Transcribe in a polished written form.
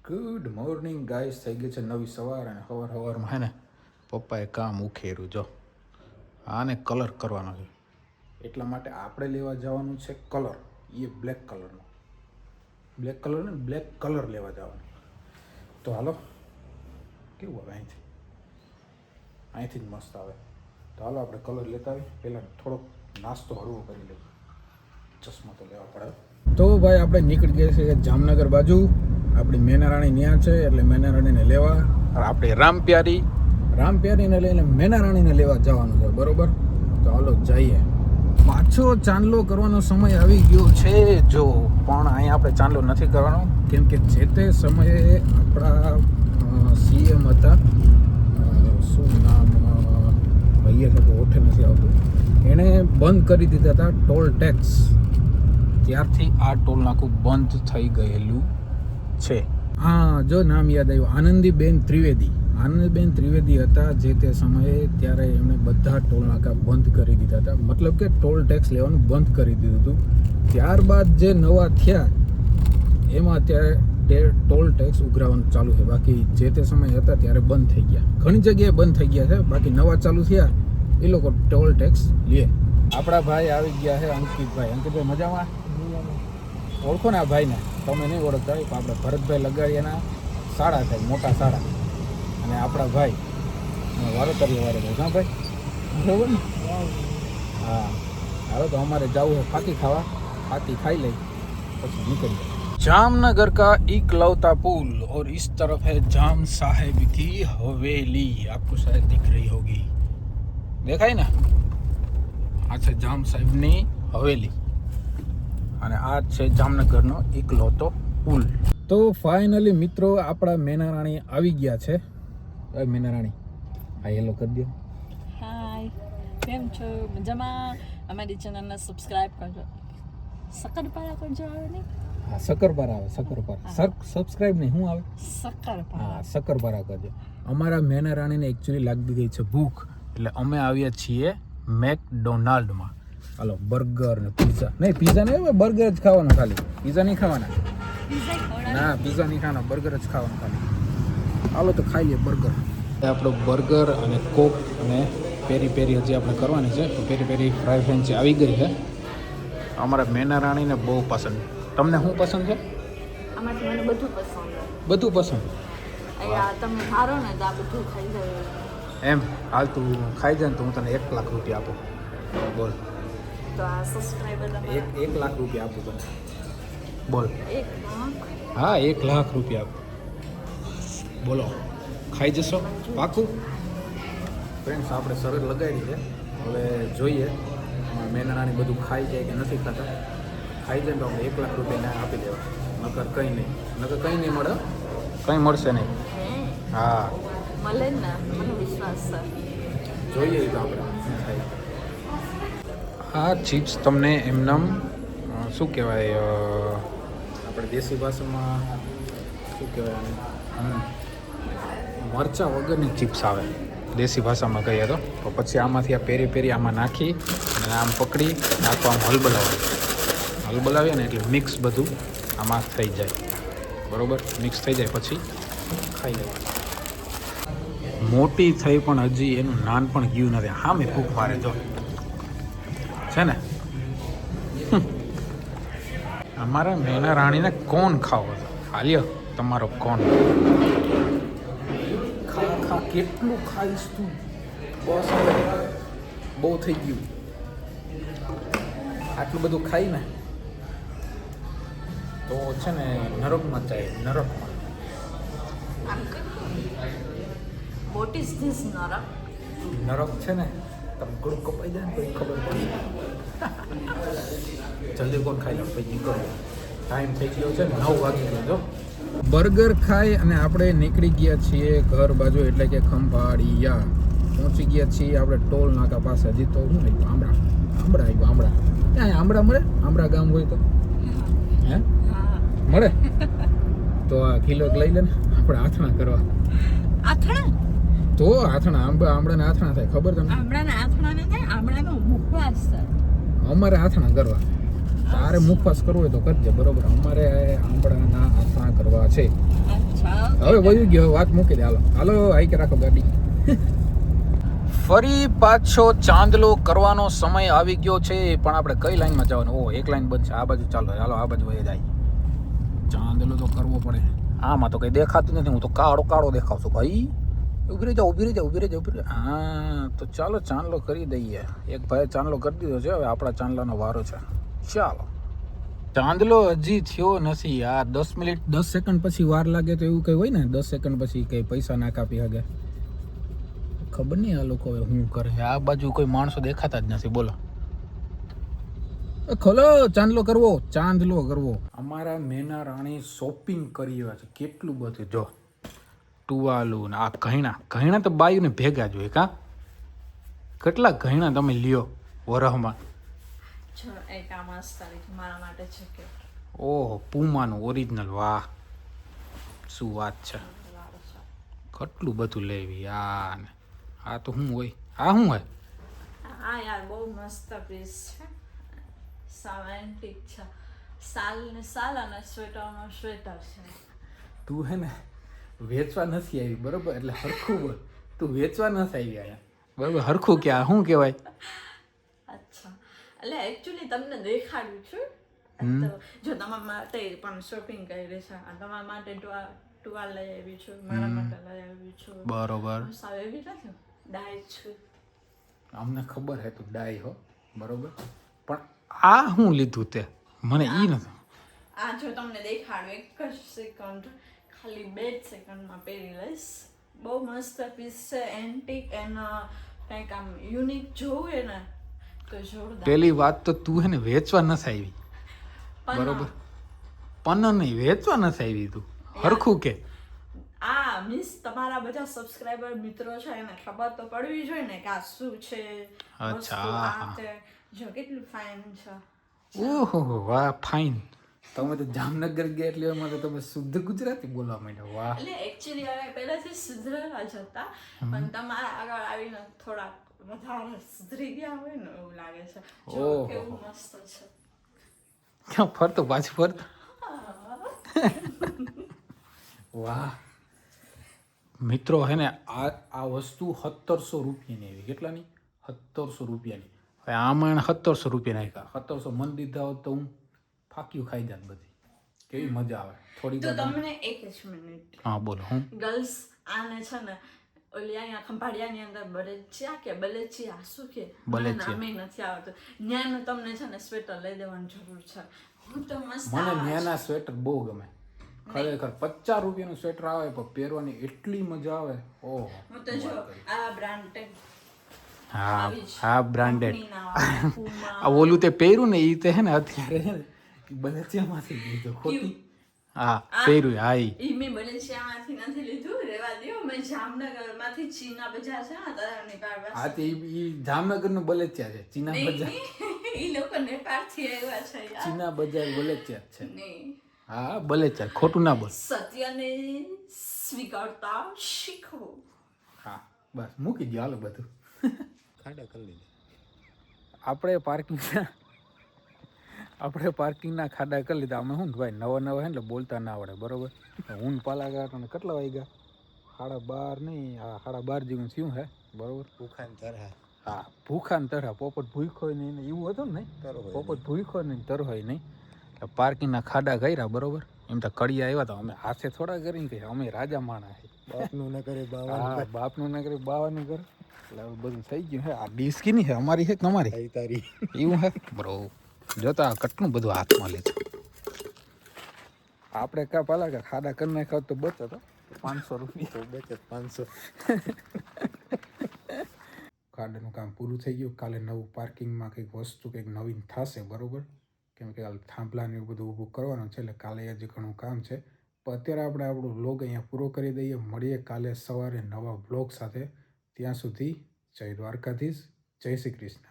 Good morning guys, થઈ ગઈ છે નવી સવાર અને સવારમાં હે ને પપ્પાએ કામ ઉખેર્યું. જો આને કલર કરવાનો છે, એટલા માટે આપણે લેવા જવાનું છે કલર. એ બ્લેક કલરનો, બ્લેક કલર લેવા જવાનું. તો હાલો, કેવું આવે અહીંથી જ મસ્ત આવે. તો હાલો આપણે કલર લેતા આવીએ. પહેલાં થોડોક નાસ્તો હળવો કરી લઈએ, ચશ્મા તો લેવા પડે. તો ભાઈ આપણે નીકળી ગયા છીએ જામનગર બાજુ. આપણી મેનારાણી ન્યા છે, એટલે મેનારાણીને લેવા આપણે રામપ્યારીને લઈને મેનારાણીને લેવા જવાનું છે, બરોબર? તો હાલો જઈએ. પાછો ચાંદલો કરવાનો સમય આવી ગયો છે જો, પણ અહીંયા આપણે ચાંદલો નથી કરવાનો, કેમ કે જે તે સમયે આપણા સીએમ હતા, શું નામ ભાઈએ છે તો ઓઠે નથી આવતું, એણે બંધ કરી દીધા હતા ટોલ ટેક્સ. ત્યારથી આ ટોલ નાકું બંધ થઈ ગયેલું છે. હા, જો નામ યાદ આવ્યું, આનંદીબેન ત્રિવેદી હતા જે તે સમયે. ત્યારે એમણે બધા ટોલ નાકા બંધ કરી દીધા હતા, મતલબ કે ટોલ ટેક્સ લેવાનું બંધ કરી દીધું હતું. ત્યારબાદ જે નવા થયા એમાં અત્યારે ટોલ ટેક્સ ઉઘરાવવાનું ચાલુ છે. બાકી જે તે સમય હતા ત્યારે બંધ થઈ ગયા, ઘણી જગ્યાએ બંધ થઈ ગયા છે. બાકી નવા ચાલુ થયા એ લોકો ટોલ ટેક્સ લે. આપણા ભાઈ આવી ગયા છે, અંકિતભાઈ. મજામાં? ઓળખો ને આ ભાઈને? તમે નહીં ઓળખતા હોય, આપણે ભરતભાઈ લગાડીયાના સાડા થાય, મોટા સાડા. અને આપણા ભાઈ વારોતરીએ વારે ભાઈ. હા ભાઈ, બરાબર ને? હા, હાલો તો અમારે જવું છે ફાકી ખાવા. ફાકી ખાઈ લઈ પછી નીકળી. जामनगर का इकलौता पुल और इस तरफ है जाम साहेब की हवेली. आपको शायद दिख रही होगी, देखाई ना? આ છે જામ સાહેબની હવેલી અને આ છે જામનગરનો ઇકલૌતો પુલ. તો ફાઇનલી મિત્રો આપણા મેનારાણી આવી ગયા છે. મેનારાણી, હા હેલો કરી દો. હાય, કેમ છો? મજામાં? અમારી ચેનલને સબસ્ક્રાઇબ કરજો. શક્કરપારા કરજો. આવે ને? હા, શક્કરપારા આવે. સબસ્ક્રાઇબ નહીં, શું આવે? શક્કરપારા. હા, શક્કરપારા કરજો. અમારા મેનારાણીને એકચ્યુઅલી લાગી ગઈ છે ભૂખ, એટલે અમે આવ્યા છીએ મેકડોનાલ્ડમાં. હાલો, બર્ગર ને પિઝા. નહીં, પિઝા નહીં, બર્ગર જ ખાવાનો ખાલી. પિઝા નહીં ખાવાના. ના, પિઝા નહીં ખાવાના, બર્ગર જ ખાવાનું ખાલી. હાલો તો ખાઈ લઈએ બર્ગર. આપણો બર્ગર અને કોક અને પેરી પેરી હજી આપણે કરવાની છે. તો પેરી પેરી ફ્રાય ફ્રેન્ચી આવી ગઈ છે. અમારા મેનારાણીને બહુ પસંદ. તમને શું પસંદ છે? આમાંથી મને બધું પસંદ. બધું પસંદ? અહીંયા તમે હારો ને તો આ બધું ખાઈ જાય એમ? હાલ તું ખાઈ જાય ને તો હું તને 1 લાખ રૂપિયા આપું. બોલ. તો આ સબસ્ક્રાઇબર 1 લાખ રૂપિયા આપું તને. બોલ. 1 લાખ? હા, 1 લાખ રૂપિયા આપું. બોલો, ખાઈ જશો? પાકું? ફ્રેન્ડ્સ, આપણે સરસ લગાડી છે. હવે જોઈએ મેનારાણી બધું ખાઈ જાય કે નથી ખાતા. ખાઈ જાય તો આપણે 1 લાખ રૂપિયા આપી દેવા. નકર કંઈ નહીં મળે. કંઈ મળશે નહીં. હા, મળે ને, મને વિશ્વાસ છે. જોઈએ તો આપણે. આ ચિપ્સ તમને એમનામ શું કહેવાય, આપણે દેશી ભાષામાં શું કહેવાય, મરચાં વગરની ચિપ્સ આવે દેશી ભાષામાં કહીએ તો. પછી આમાંથી આ પેરી પેરી આમાં નાખી અને આમ પકડી નાખવા, આમ હલબલાવીએ ને એટલે મિક્સ બધું આમાં થઈ જાય. બરાબર, મિક્સ થઈ જાય પછી ખાઈ લેવાનું. મોટી થઈ પણ હજી એનું નાન પણ ગયું નથી. હા, મેં ભૂખ મારે જો છે ને. અમારા મેનારાણીને કોણ ખાવો છે? હાલ્યો તમારો કોણ. ખા કેટલું ખાઈશ તું? બસ બહુ થઈ ગયું. આટલું બધું ખાઈ ને તો છે ને નરકમાં જાય. What is this narak? નરક છે ને, તમે ગળું કપાઈ જાય ને તો ખબર પડે. જલ્દી કોણ ખાઈ લો પછી નીકળો. ટાઈમ થઈ ગયો છે, 9 વાગી ગયો. બર્ગર ખાઈ અને આપણે નીકળી ગયા છીએ ઘર બાજુ, એટલે કે ખંભાળિયા પહોંચી ગયા છીએ આપણે ટોલ નાકા પાસે. હજી તો શું આવ્યું? આંબળા. ત્યાં આંબળા મળે? આંબળા ગામ હોય તો હે મળે? તો આ કિલો લઈ લે ને, આપણે આથણા કરવા. આથણા? તો આથણા આંબળાને આથણા થાય, ખબર તમને? આંબળાના આથણા ને થાય, આંબળાનો મુખવાસ છે. અમારે આથણા કરવા. તારે મુખવાસ કરવો હોય તો કરજે, બરોબર? અમારે આંબળાના આથણા કરવા છે. હવે વયું ગયો, વાત મૂકી દે. હાલો હાલો, આઈ કે રાખો ગાડી. ફરી પાછો ચાંદલો કરવાનો સમય આવી ગયો છે, પણ આપણે કઈ લાઈનમાં જવાનું? ઓ, એક લાઈન બંધ છે આ બાજુ. ચાલો હાલો, આ બાજુ વહી જાય. ચાંદલો તો કરવો પડે. આમાં તો કઈ દેખાતું નથી, હું તો કાળો કાળો દેખાવ છું ભાઈ. ઉભી રહી જાઓ, ઉભી રહી જાઓ, ઉભી રહી જાઓ, ઉભી રહી. હા તો ચાલો ચાંદલો કરી દઈએ. એક ભાઈ ચાંદલો કરી દીધો છે, હવે આપણા ચાંદલાનો વારો છે. ચાલો. ચાંદલો હજી થયો નથી. આ 10 મિનિટ 10 સેકન્ડ પછી વાર લાગે તો એવું કંઈ હોય ને? 10 સેકન્ડ પછી કંઈ પૈસા ના કાપી શકે? ખબર નહીં આ લોકો હવે શું કરે. આ બાજુ કોઈ માણસો દેખાતા જ નથી. બોલો, ખોલો. ચાંદલો કરવો, ચાંદલો કરવો. અમારા મેના રાણી શોપિંગ કરી રહ્યા છે. કેટલું બધું જો, ટુવાલું ને આ ઘણા તો બાયુને ભેગા જોઈએ કા. કેટલા ઘણા તમે લ્યો વરહમાં? જો એક આ મસ્ત તારીખ મારા માટે જેકેટ. ઓહો, પૂમાનું ઓરિજિનલ. વાહ, શું વાત છે. કેટલું બધું લેવી. આ તો શું હોય? આ શું હોય? હા યાર, બહુ મસ્ત પીસ છે. સાવેન્ટિક છે. સાલ ને સાલ અને સ્વેટરનો સ્વેટર છે. તું હે ને વેચવા નથી આવી બરોબર, એટલે હરખું બોલ. તું વેચવા નથી આવી અહીંયા બરોબર. હરખું કે આ શું કહેવાય? અચ્છા, એટલે એકચ્યુઅલી તમને દેખાડ્યું છું. તો જો તમારા માટે પણ શોપિંગ કરી છે, તમારા માટે ટુવાલ લઈ આવી છું, મારા માટે લઈ આવી છું. બરોબર. સાવ એવી નથી, ડાય છું. અમને ખબર હે તું ડાય હો બરોબર, પણ આ શું લીધું તે? મને ઈ નથી. આ જો તમને દેખાડું, એક જ સેકન્ડ, ખાલી 2 જ સેકન્ડમાં પહેરી લઈશ. બહુ મસ્ત પીસ છે, એન્ટિક એન્ડ કંઈક આમ યુનિક જોવું ને તો જોરદાર. પેલી વાત તો તું હે ને વેચવા નથી આવી બરોબર. પણ નહીં, વેચવા નથી આવી તું. હરખું કે આ મીન્સ તમારા બધા સબસ્ક્રાઇબર મિત્રો છે એને ખબર તો પડવી જોઈએ ને કે આ શું છે. અચ્છા, આ તે જો કેટલું ફાઇન છે. ઓહો વાહ, ફાઇન. તમે તો જામનગર ગયા એટલે એમાં તો તમે શુદ્ધ ગુજરાતી બોલવા માંડ્યા. વાહ. એટલે એકચ્યુઅલી હવે પહેલાથી સુધરેલા જ હતા, પણ તમારા આગળ આવીને થોડાક વધારે સુધરી ગયા હોય ને એવું લાગે છે. જો કેવું મસ્ત છે. ક્યાં ફરતો પાછું ફરતો. વાહ મિત્રો, હે ને આ વસ્તુ 1700 રૂપિયાની આવી. કેટલાની? 1700 રૂપિયાની. હવે આમાં 1700 રૂપિયા નાખ્યા. 1700 મન દીધા હોત તો હું ફાક્યું ખાઈ જાત બધી. કેવી મજા આવે થોડી. તો તમને એક જ મિનિટ. હા બોલો. હું ગર્લ્સ આને છે ને ઓલી અહીંયા ખંભાળિયાની અંદર બલેચિયા કે બલેચિયા શું કે નામે નથી આવતું, ન્યાનું તમને છે ને સ્વેટર લઈ દેવાની જરૂર છે. હું તો મસ્ત મને ન્યાના સ્વેટર બહુ ગમે ખરેખર. 50 રૂપિયાનું સ્વેટર આવે પણ પહેરવાની એટલી મજા આવે. ઓહો, હું તો જો આ બ્રાન્ડેડ. હા બ્રાન્ડેડ. આ ઓલું તે પહેર્યું ને એ તે હે ને અત્યારે હે ને બલેચિયામાંથી લીધું ખોટી. હા પહેર્યું. હા ઈ મેં બલેચિયામાંથી નથી લીધું, રેવા દો. મેં જામનગરમાંથી ચીના બજાર છે ને તળાવની પાસે. હા તે ઈ જામનગરનું બલેચિયા છે. ચીના બજાર ઈ લોકો નેપાળથી આવ્યા છે યાર. ચીના બજાર બલેચિયા છે. નહીં, હા બલેચિયા, ખોટું ના બોલ. સત્યને સ્વીકારતા શીખો. હા બસ મૂકી દો. હાલો બધું ખાડા કરી લીધા. આપણે પાર્કિંગના ખાડા કરી લીધા. અમે શું ભાઈ નવા હે એટલે બોલતા ના આવડે બરોબર. હું પાલા ગયા તને કેટલા વાગ્યા? 12:30 નહીં, 12:30 જેવું થયું હે બરોબર. ભૂખાન તરહા. હા ભૂખાન તરહા. પોપટ ભૂખ્યો નહીં એવું હતું ને? પોપટ ભૂખ્યો નહીં, તરહોય નહીં. એટલે પાર્કિંગના ખાડા કર્યા બરોબર. એમ તો કડિયા આવ્યા હતા. અમે હાથે થોડા કરીને કહીએ, અમે રાજા માણા છે. બાપનું ન કરે બાવાનું કરે બાવાનું કરે. એટલે બધું થઈ ગયું હે. આ ડિસ્કીની છે અમારી છે તમારી? તારી એવું હે બ્રો. જોતા કેટલું બધું હાથમાં લે છે. આપણે કા પાલા કે ખાડા કરી નાખ્યા તો બચત 500 રૂપિયા. બચત 500. ખાડાનું કામ પૂરું થઈ ગયું. કાલે નવું પાર્કિંગમાં કંઈક વસ્તુ કંઈક નવીન થશે બરોબર. કેમ કે કાલે થાંભલાને એવું બધું ઊભું કરવાનું છે, એટલે કાલે હજી ઘણું કામ છે. પણ અત્યારે આપણે આપણો વ્લોગ અહીંયા પૂરો કરી દઈએ. મળીએ કાલે સવારે નવા વ્લોગ સાથે. ત્યાં સુધી જય દ્વારકાધીશ, જય શ્રી કૃષ્ણ.